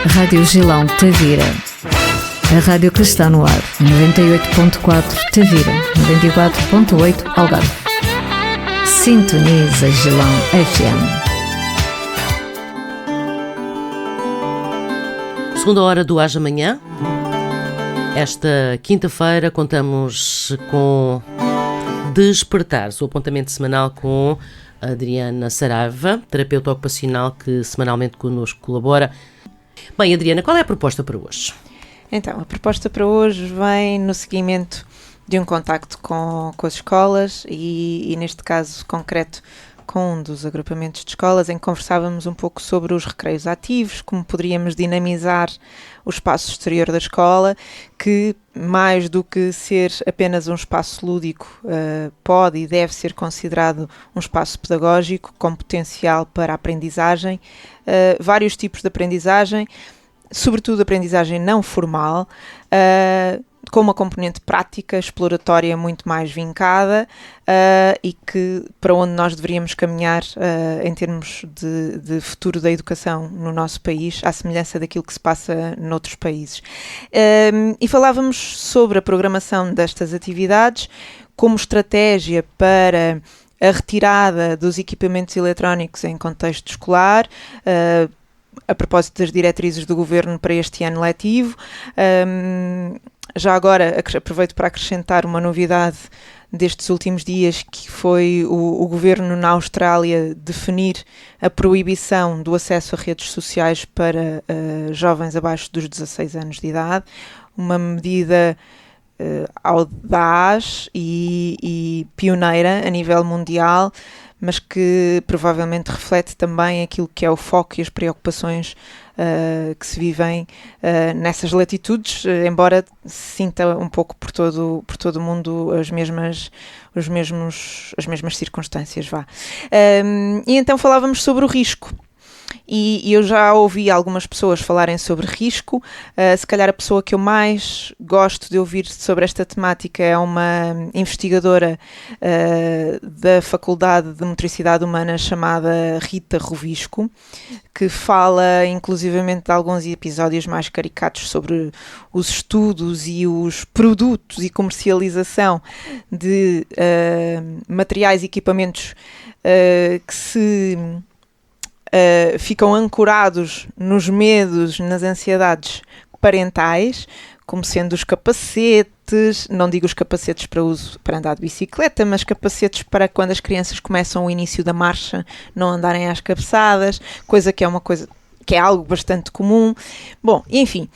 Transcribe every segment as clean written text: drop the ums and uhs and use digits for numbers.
Rádio Gilão Tavira. A rádio que está no ar. 98.4 Tavira. 94.8 Algarve. Sintoniza Gilão FM. Segunda hora do Haja Amanhã. Esta quinta-feira contamos com Despertar, o apontamento semanal com a Adriana Saraiva, terapeuta ocupacional que semanalmente connosco colabora. Bem, Adriana, qual é a proposta para hoje? Então, a proposta para hoje vem no seguimento de um contacto com as escolas e neste caso concreto com um dos agrupamentos de escolas em que conversávamos um pouco sobre os recreios ativos, como poderíamos dinamizar o espaço exterior da escola, que mais do que ser apenas um espaço lúdico, pode e deve ser considerado um espaço pedagógico com potencial para a aprendizagem, vários tipos de aprendizagem, sobretudo aprendizagem não formal, com uma componente prática, exploratória muito mais vincada e que para onde nós deveríamos caminhar em termos de futuro da educação no nosso país, à semelhança daquilo que se passa noutros países. E falávamos sobre a programação destas atividades como estratégia para a retirada dos equipamentos eletrónicos em contexto escolar, a propósito das diretrizes do Governo para este ano letivo. Já agora aproveito para acrescentar uma novidade destes últimos dias, que foi o Governo na Austrália definir a proibição do acesso a redes sociais para jovens abaixo dos 16 anos de idade, uma medida audaz e pioneira a nível mundial, mas que provavelmente reflete também aquilo que é o foco e as preocupações que se vivem nessas latitudes, embora se sinta um pouco por todo o mundo as mesmas circunstâncias. E então falávamos sobre o risco. E eu já ouvi algumas pessoas falarem sobre risco. Se calhar a pessoa que eu mais gosto de ouvir sobre esta temática é uma investigadora da Faculdade de Motricidade Humana chamada Rita Rovisco, que fala inclusivamente de alguns episódios mais caricatos sobre os estudos e os produtos e comercialização de materiais e equipamentos que se ficam ancorados nos medos, nas ansiedades parentais, como sendo os capacetes, não digo os capacetes para uso para andar de bicicleta, mas capacetes para quando as crianças começam o início da marcha não andarem às cabeçadas, que é algo bastante comum. Bom, enfim,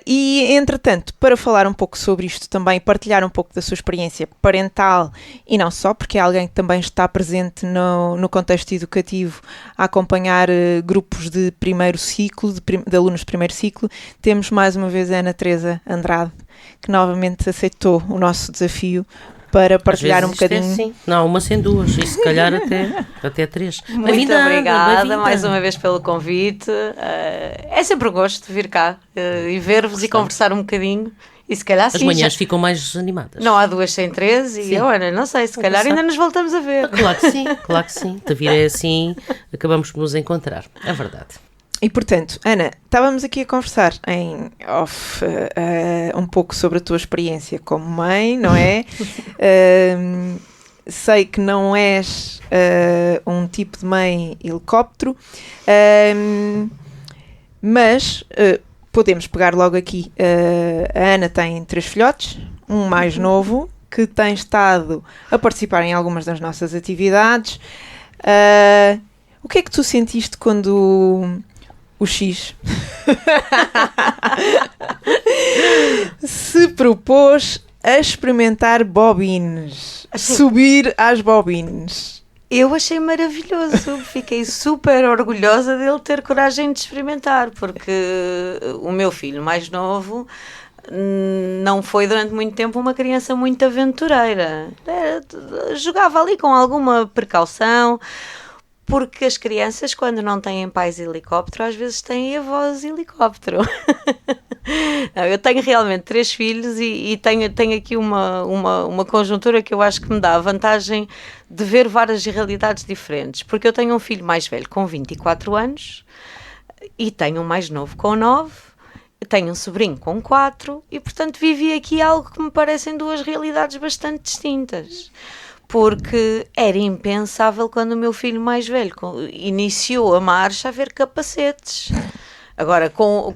e entretanto, para falar um pouco sobre isto também, partilhar um pouco da sua experiência parental, e não só, porque é alguém que também está presente no contexto educativo a acompanhar grupos de primeiro ciclo, de alunos de primeiro ciclo, temos mais uma vez a Ana Teresa Andrade, que novamente aceitou o nosso desafio para partilhar um bocadinho. É assim. Não, uma sem duas, e se calhar até três. Muito obrigada mais uma vez pelo convite. É sempre um gosto vir cá e ver-vos e conversar um bocadinho. E se calhar as manhãs ficam mais animadas. Não há duas sem três e eu, Ana, não sei, se calhar ainda nos voltamos a ver. Claro que sim. Tavira é assim, acabamos por nos encontrar. É verdade. E portanto, Ana, estávamos aqui a conversar em off um pouco sobre a tua experiência como mãe, não é? Sei que não és um tipo de mãe helicóptero, mas podemos pegar logo aqui. A Ana tem 3 filhotes, um mais novo, que tem estado a participar em algumas das nossas atividades. O que é que tu sentiste quando o X se propôs a experimentar bobines, subir às bobines? Eu achei maravilhoso, fiquei super orgulhosa dele ter coragem de experimentar, porque o meu filho mais novo não foi durante muito tempo uma criança muito aventureira, jogava ali com alguma precaução, porque as crianças, quando não têm pais helicóptero, às vezes têm avós helicóptero. Não, eu tenho realmente 3 filhos e tenho aqui uma conjuntura que eu acho que me dá a vantagem de ver várias realidades diferentes, porque eu tenho um filho mais velho com 24 anos E tenho um mais novo com 9, tenho um sobrinho com 4 e, portanto, vivi aqui algo que me parecem duas realidades bastante distintas. Porque era impensável quando o meu filho mais velho iniciou a marcha a ver capacetes. Agora, com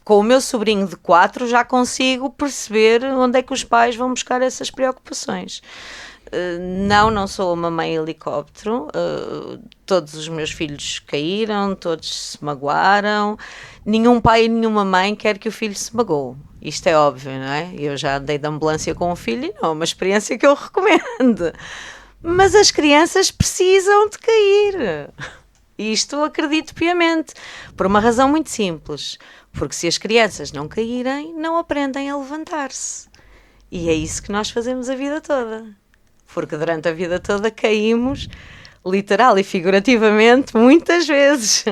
o meu sobrinho de 4 já consigo perceber onde é que os pais vão buscar essas preocupações. Não sou uma mãe helicóptero, todos os meus filhos caíram, todos se magoaram, nenhum pai e nenhuma mãe quer que o filho se magoe, isto é óbvio, não é? Eu já andei de ambulância com o filho e não é uma experiência que eu recomendo, mas as crianças precisam de cair, isto acredito piamente, por uma razão muito simples, porque se as crianças não caírem, não aprendem a levantar-se, e é isso que nós fazemos a vida toda. Porque durante a vida toda caímos, literal e figurativamente, muitas vezes.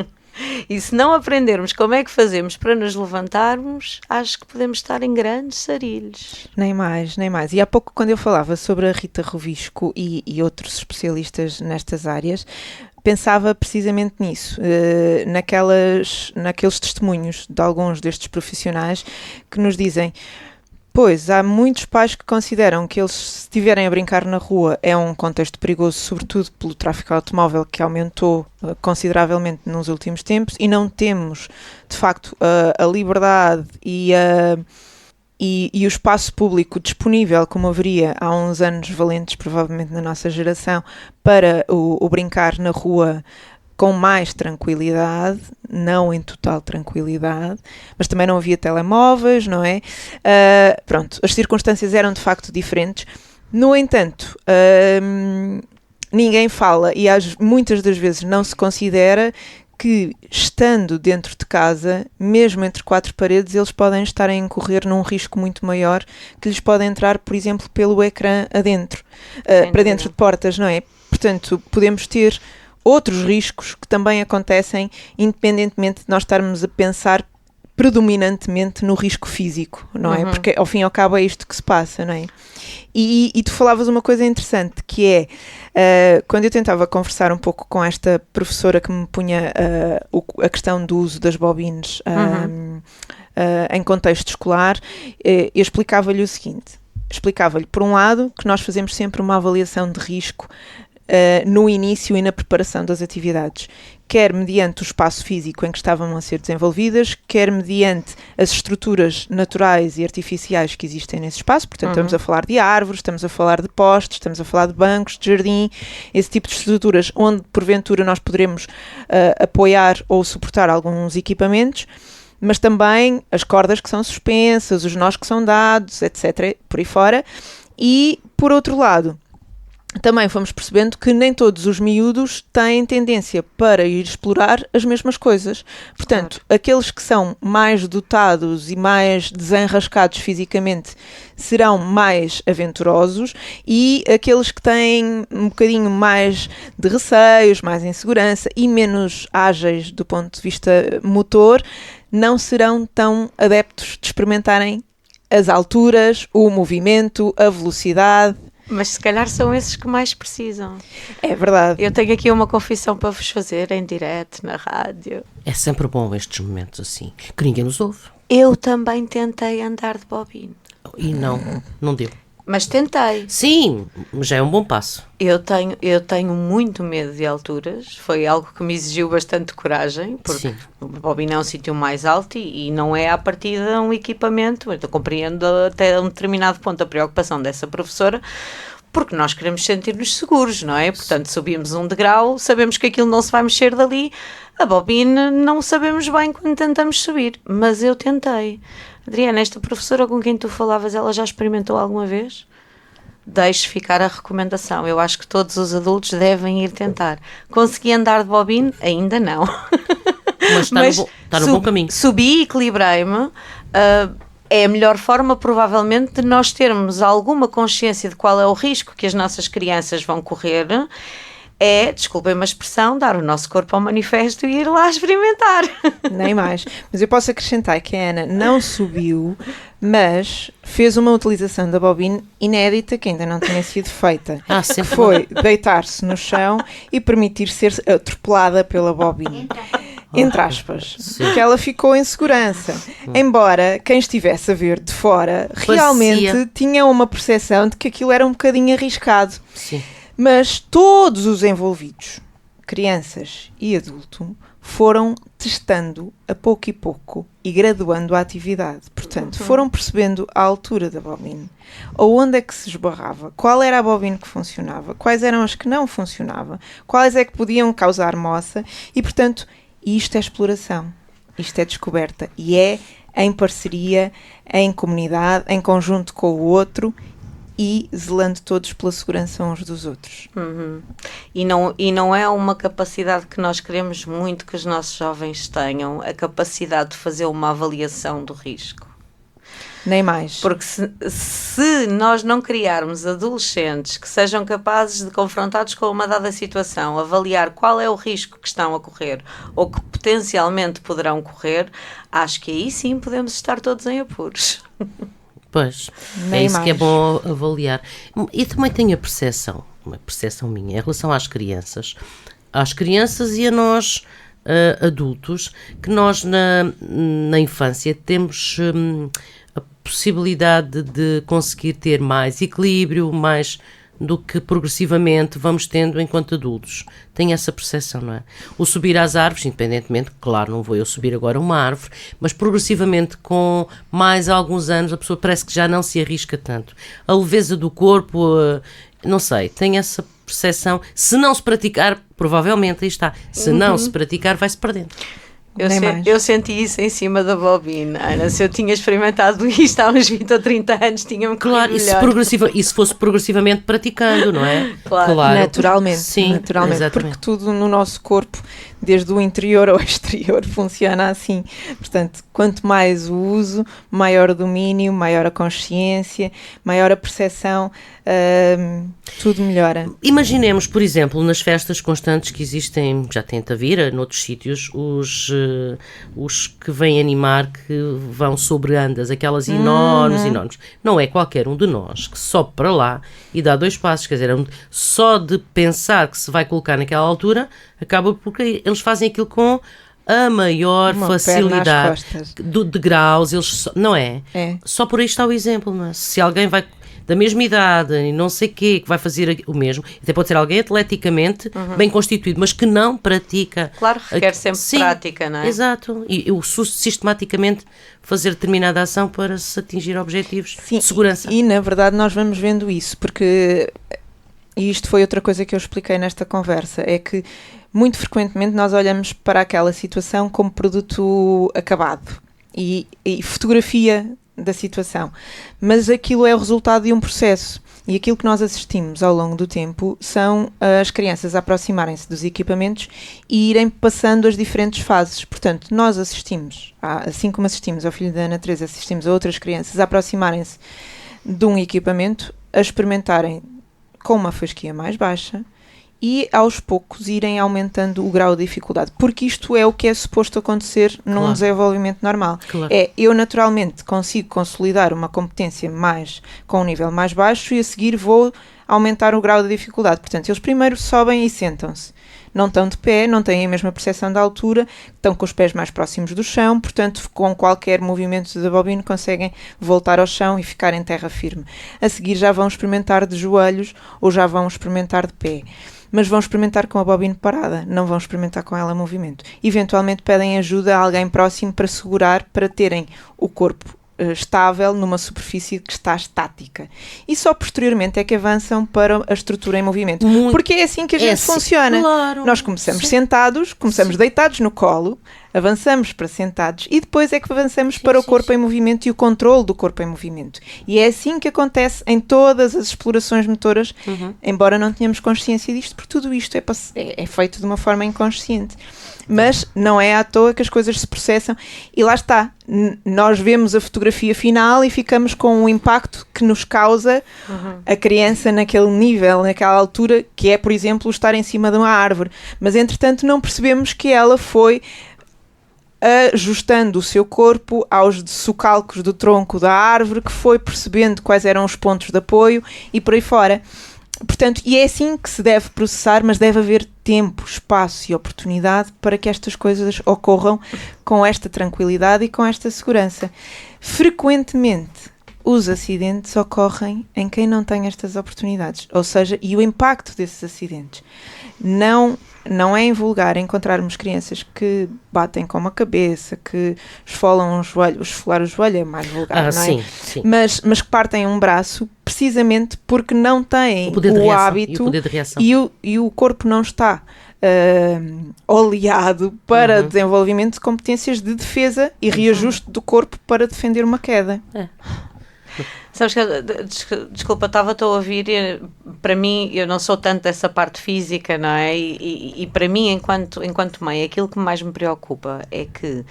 E se não aprendermos como é que fazemos para nos levantarmos, acho que podemos estar em grandes sarilhos. Nem mais, nem mais. E há pouco, quando eu falava sobre a Rita Rovisco e outros especialistas nestas áreas, pensava precisamente nisso, naqueles testemunhos de alguns destes profissionais que nos dizem: pois, há muitos pais que consideram que eles, se estiverem a brincar na rua, é um contexto perigoso, sobretudo pelo tráfico automóvel que aumentou consideravelmente nos últimos tempos, e não temos, de facto, a liberdade e o espaço público disponível, como haveria há uns anos valentes, provavelmente na nossa geração, para o brincar na rua com mais tranquilidade, não em total tranquilidade, mas também não havia telemóveis, não é? Pronto, as circunstâncias eram de facto diferentes. No entanto, ninguém fala e muitas das vezes não se considera que, estando dentro de casa, mesmo entre 4 paredes, eles podem estar a incorrer num risco muito maior que lhes pode entrar, por exemplo, pelo ecrã adentro, para dentro de portas, não é? Portanto, podemos ter outros riscos que também acontecem, independentemente de nós estarmos a pensar predominantemente no risco físico, não é? Porque ao fim e ao cabo é isto que se passa, não é? E tu falavas uma coisa interessante, que é, quando eu tentava conversar um pouco com esta professora que me punha a questão do uso das bobines em contexto escolar, eu explicava-lhe o seguinte: explicava-lhe, por um lado, que nós fazemos sempre uma avaliação de risco no início e na preparação das atividades, quer mediante o espaço físico em que estavam a ser desenvolvidas, quer mediante as estruturas naturais e artificiais que existem nesse espaço. Portanto, estamos a falar de árvores, estamos a falar de postes, estamos a falar de bancos, de jardim, esse tipo de estruturas onde porventura nós poderemos apoiar ou suportar alguns equipamentos, mas também as cordas que são suspensas, os nós que são dados, etc., por aí fora. E, por outro lado, também fomos percebendo que nem todos os miúdos têm tendência para ir explorar as mesmas coisas. Portanto, aqueles que são mais dotados e mais desenrascados fisicamente serão mais aventurosos, e aqueles que têm um bocadinho mais de receios, mais insegurança e menos ágeis do ponto de vista motor, não serão tão adeptos de experimentarem as alturas, o movimento, a velocidade. Mas se calhar são esses que mais precisam. É verdade. Eu tenho aqui uma confissão para vos fazer em direto, na rádio. É sempre bom estes momentos assim, que ninguém nos ouve. Eu também tentei andar de bobine. E não deu. Mas tentei. Sim, já é um bom passo. Eu tenho muito medo de alturas. Foi algo que me exigiu bastante coragem, porque Sim. o bobine é um sítio mais alto e não é à partida um equipamento. Eu compreendo até um determinado ponto a preocupação dessa professora, porque nós queremos sentir-nos seguros, não é? Portanto, subimos um degrau, sabemos que aquilo não se vai mexer dali. A bobine não sabemos bem quando tentamos subir, mas eu tentei. Adriana, esta professora com quem tu falavas, ela já experimentou alguma vez? Deixe ficar a recomendação. Eu acho que todos os adultos devem ir tentar. Consegui andar de bobine? Ainda não. Mas está no bom caminho. Subi e equilibrei-me. É a melhor forma, provavelmente, de nós termos alguma consciência de qual é o risco que as nossas crianças vão correr. É, desculpem-me a expressão, dar o nosso corpo ao manifesto e ir lá experimentar. Nem mais. Mas eu posso acrescentar que a Ana não subiu, mas fez uma utilização da bobine inédita que ainda não tinha sido feita. Sempre foi deitar-se no chão e permitir ser atropelada pela bobine. entre aspas, que ela ficou em segurança. Embora quem estivesse a ver de fora realmente tinha uma percepção de que aquilo era um bocadinho arriscado. Sim. Mas todos os envolvidos, crianças e adulto, foram testando a pouco e pouco e graduando a atividade. Portanto, foram percebendo a altura da bobina, onde é que se esbarrava, qual era a bobina que funcionava, quais eram as que não funcionavam, quais é que podiam causar moça e, portanto, isto é exploração, isto é descoberta e é em parceria, em comunidade, em conjunto com o outro e zelando todos pela segurança uns dos outros. E não é uma capacidade que nós queremos muito que os nossos jovens tenham, a capacidade de fazer uma avaliação do risco. Nem mais. Porque se nós não criarmos adolescentes que sejam capazes de, confrontados com uma dada situação, avaliar qual é o risco que estão a correr ou que potencialmente poderão correr, acho que aí sim podemos estar todos em apuros. Pois, Nem é isso mais. que é bom avaliar. E também tenho a percepção, uma percepção minha, em relação às crianças e a nós, adultos, que nós na infância temos a possibilidade de conseguir ter mais equilíbrio, mais do que progressivamente vamos tendo enquanto adultos. Tenho essa percepção, não é? O subir às árvores, independentemente, claro, não vou eu subir agora uma árvore, mas progressivamente, com mais alguns anos, a pessoa parece que já não se arrisca tanto. A leveza do corpo, não sei, tenho essa percepção. Se não se praticar, provavelmente, aí está, se não se praticar, vai-se perdendo. Eu senti isso em cima da bobina, Ana. Se eu tinha experimentado isto há uns 20 ou 30 anos, tinha-me Claro, e se fosse progressivamente praticando, não é? Claro. Naturalmente, Sim, naturalmente, exatamente. porque tudo no nosso corpo, desde o interior ao exterior, funciona assim. Portanto, quanto mais o uso, maior o domínio, maior a consciência, maior a percepção, tudo melhora. Imaginemos, por exemplo, nas festas constantes que existem, já tem Tavira, noutros sítios, os que vêm animar, que vão sobre andas, aquelas enormes. Não é qualquer um de nós que sobe para lá e dá 2 passos, quer dizer, só de pensar que se vai colocar naquela altura, acaba porque eles fazem aquilo com a maior facilidade de graus, não é? Só por aí está o exemplo, não é? Se alguém vai da mesma idade e não sei quê, que vai fazer o mesmo, até pode ser alguém atleticamente bem constituído, mas que não pratica. Claro, requer sempre prática, não é? Exato, e eu sistematicamente fazer determinada ação para se atingir objetivos de segurança. E na verdade nós vamos vendo isso, porque, e isto foi outra coisa que eu expliquei nesta conversa, é que muito frequentemente nós olhamos para aquela situação como produto acabado e fotografia da situação, mas aquilo é o resultado de um processo e aquilo que nós assistimos ao longo do tempo são as crianças a aproximarem-se dos equipamentos e irem passando as diferentes fases. Portanto, nós assistimos, assim como assistimos ao filho da Ana Teresa, assistimos a outras crianças a aproximarem-se de um equipamento, a experimentarem com uma fasquia mais baixa e aos poucos irem aumentando o grau de dificuldade, porque isto é o que é suposto acontecer num desenvolvimento normal. Claro. Eu naturalmente consigo consolidar uma competência com um nível mais baixo e a seguir vou aumentar o grau de dificuldade. Portanto, eles primeiro sobem e sentam-se. Não estão de pé, não têm a mesma percepção da altura, estão com os pés mais próximos do chão, portanto, com qualquer movimento da bobina conseguem voltar ao chão e ficar em terra firme. A seguir já vão experimentar de joelhos ou já vão experimentar de pé. Mas vão experimentar com a bobina parada, não vão experimentar com ela em movimento. Eventualmente pedem ajuda a alguém próximo para segurar, para terem o corpo estável numa superfície que está estática. E só posteriormente é que avançam para a estrutura em movimento. Porque é assim que a gente funciona. Claro. Nós começamos sentados, começamos deitados no colo, avançamos para sentados e depois é que avançamos para o corpo em movimento e o controle do corpo em movimento. E é assim que acontece em todas as explorações motoras, embora não tenhamos consciência disto, porque tudo isto é feito de uma forma inconsciente. Mas não é à toa que as coisas se processam e lá está. Nós vemos a fotografia final e ficamos com o impacto que nos causa a criança naquele nível, naquela altura, que é, por exemplo, estar em cima de uma árvore. Mas, entretanto, não percebemos que ela foi ajustando o seu corpo aos socalcos do tronco da árvore, que foi percebendo quais eram os pontos de apoio e por aí fora. Portanto, e é assim que se deve processar, mas deve haver tempo, espaço e oportunidade para que estas coisas ocorram com esta tranquilidade e com esta segurança. Frequentemente, os acidentes ocorrem em quem não tem estas oportunidades, ou seja, e o impacto desses acidentes. Não é invulgar encontrarmos crianças que batem com uma cabeça, que esfolam um joelho. Esfolar o joelho é mais vulgar, não é? Sim. Mas que partem um braço precisamente porque não têm o hábito e o poder de reação. E o corpo não está oleado para desenvolvimento de competências de defesa e reajuste do corpo para defender uma queda. Sabes que, desculpa, estava-te a ouvir, para mim, eu não sou tanto dessa parte física, não é? E para mim, enquanto mãe, aquilo que mais me preocupa é que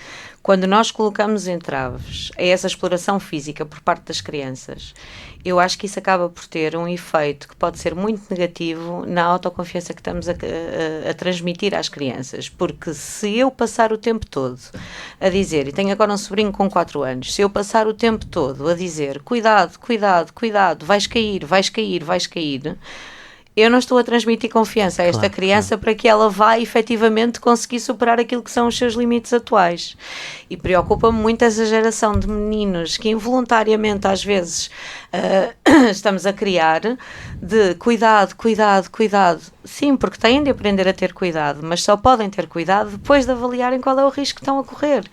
quando nós colocamos entraves a essa exploração física por parte das crianças, eu acho que isso acaba por ter um efeito que pode ser muito negativo na autoconfiança que estamos a transmitir às crianças, porque se eu passar o tempo todo a dizer, e tenho agora um sobrinho com 4 anos, se eu passar o tempo todo a dizer, cuidado, vais cair, eu não estou a transmitir confiança a esta criança para que ela vá efetivamente conseguir superar aquilo que são os seus limites atuais. E preocupa-me muito essa geração de meninos que involuntariamente às vezes estamos a criar de cuidado. Sim, porque têm de aprender a ter cuidado, mas só podem ter cuidado depois de avaliarem qual é o risco que estão a correr.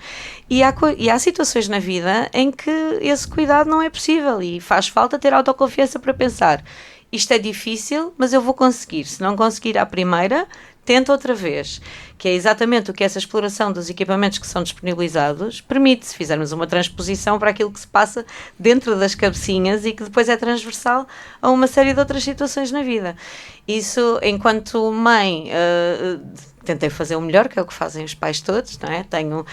E há situações na vida em que esse cuidado não é possível e faz falta ter autoconfiança para pensar, isto é difícil, mas eu vou conseguir. Se não conseguir à primeira, tenta outra vez. Que é exatamente o que essa exploração dos equipamentos que são disponibilizados permite, se fizermos uma transposição para aquilo que se passa dentro das cabecinhas e que depois é transversal a uma série de outras situações na vida. Isso, enquanto mãe, tentei fazer o melhor, que é o que fazem os pais todos, não é? Tenho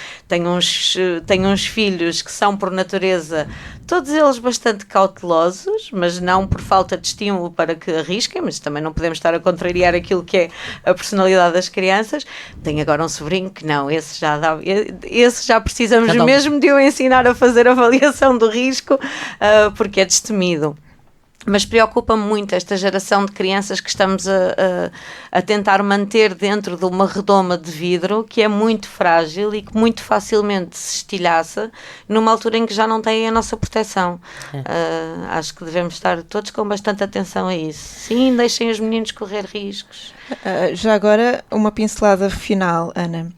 uns filhos que são, por natureza, todos eles bastante cautelosos, mas não por falta de estímulo para que arrisquem, mas também não podemos estar a contrariar aquilo que é a personalidade das crianças. Tenho agora um sobrinho que não, esse já precisamos mesmo de eu ensinar a fazer avaliação do risco, porque é destemido. Mas preocupa-me muito esta geração de crianças que estamos a tentar manter dentro de uma redoma de vidro que é muito frágil e que muito facilmente se estilhaça numa altura em que já não têm a nossa proteção. Acho que devemos estar todos com bastante atenção a isso. Sim, deixem os meninos correr riscos. Já agora, uma pincelada final, Ana.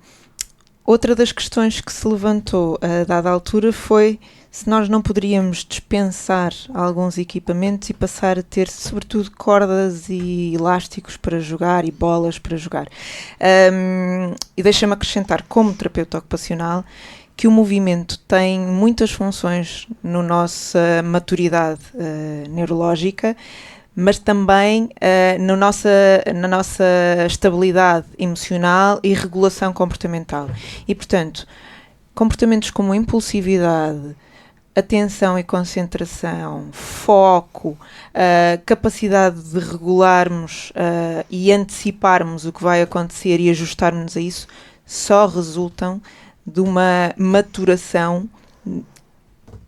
Outra das questões que se levantou a dada altura foi se nós não poderíamos dispensar alguns equipamentos e passar a ter, sobretudo, cordas e elásticos para jogar e bolas para jogar. E deixa-me acrescentar, como terapeuta ocupacional, que o movimento tem muitas funções na nossa maturidade neurológica, mas também na nossa estabilidade emocional e regulação comportamental. E, portanto, comportamentos como impulsividade, atenção e concentração, foco, capacidade de regularmos e anteciparmos o que vai acontecer e ajustarmos a isso, só resultam de uma maturação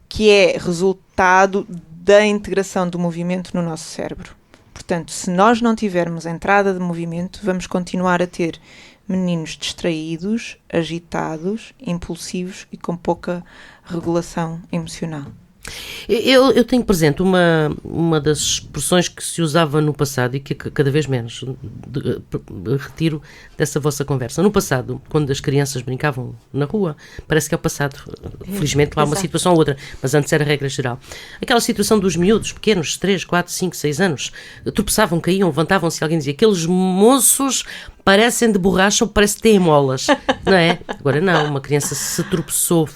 que é resultado da integração do movimento no nosso cérebro. Portanto, se nós não tivermos entrada de movimento, vamos continuar a ter meninos distraídos, agitados, impulsivos e com pouca regulação emocional. Eu tenho presente uma das expressões que se usava no passado e que cada vez menos retiro dessa vossa conversa. No passado, quando as crianças brincavam na rua, parece que é o passado, felizmente lá há uma situação ou outra, mas antes era a regra geral. Aquela situação dos miúdos pequenos, 3, 4, 5, 6 anos, tropeçavam, caíam, levantavam-se, alguém dizia, aqueles moços parecem de borracha ou parece que têm molas, não é? Agora não, uma criança se tropeçou,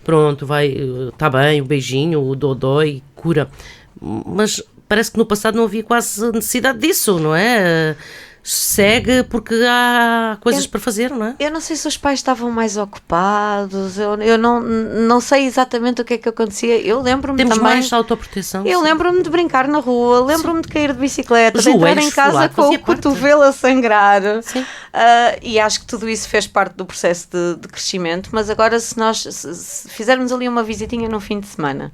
pronto, vai, está bem, o beijinho, o dodói, cura. Mas parece que no passado não havia quase necessidade disso, não é? Segue porque há coisas para fazer, não é? Eu não sei se os pais estavam mais ocupados, eu não sei exatamente o que é que acontecia. Eu lembro-me Temos também... mais autoproteção. Eu lembro-me de brincar na rua, lembro-me de cair de bicicleta, de entrar em casa esfolar, com o cotovelo a sangrar. Sim. E acho que tudo isso fez parte do processo de crescimento, mas agora se nós fizermos ali uma visitinha no fim de semana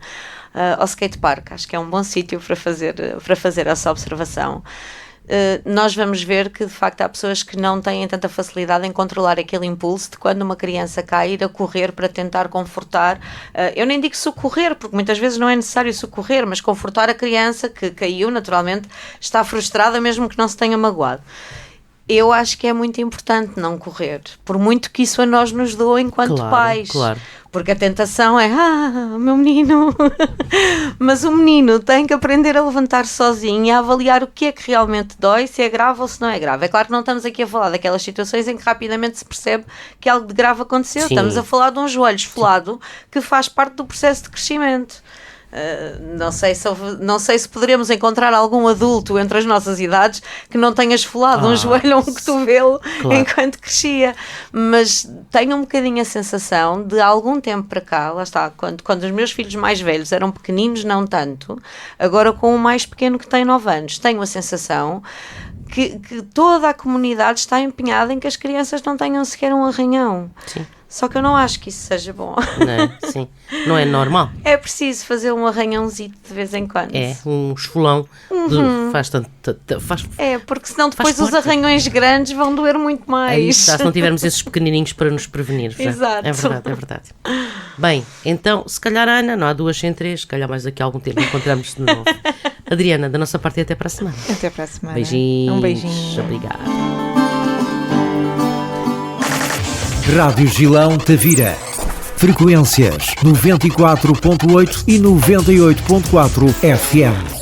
ao skatepark, acho que é um bom sítio para fazer essa observação. nós vamos ver que de facto há pessoas que não têm tanta facilidade em controlar aquele impulso de quando uma criança cai, ir a correr para tentar confortar, eu nem digo socorrer, porque muitas vezes não é necessário socorrer, mas confortar a criança que caiu, naturalmente está frustrada mesmo que não se tenha magoado. Eu acho que é muito importante não correr, por muito que isso a nós nos doa enquanto pais. Claro. Porque a tentação é, meu menino, mas o menino tem que aprender a levantar sozinho e a avaliar o que é que realmente dói, se é grave ou se não é grave. É claro que não estamos aqui a falar daquelas situações em que rapidamente se percebe que algo de grave aconteceu. Sim. Estamos a falar de um joelho esfolado que faz parte do processo de crescimento. Não sei se poderemos encontrar algum adulto entre as nossas idades que não tenha esfolado um joelho ou um cotovelo enquanto crescia, mas tenho um bocadinho a sensação de algum tempo para cá, lá está, quando os meus filhos mais velhos eram pequeninos, não tanto, agora com o mais pequeno que tem 9 anos, tenho a sensação que toda a comunidade está empenhada em que as crianças não tenham sequer um arranhão. Sim. Só que eu não acho que isso seja bom. Não, sim. Não é normal. É preciso fazer um arranhãozito de vez em quando. É, um esfolão. Faz tanto. Porque senão depois os arranhões grandes vão doer muito mais. Se não tivermos esses pequenininhos para nos prevenir. Exato. É verdade. Bem, então, se calhar, Ana, não há 2 sem 3, se calhar mais daqui a algum tempo encontramos de novo. Adriana, da nossa parte, até para a semana. Até para a semana. Beijinhos. Um beijinho. Obrigado. Rádio Gilão Tavira. Frequências 94.8 e 98.4 FM.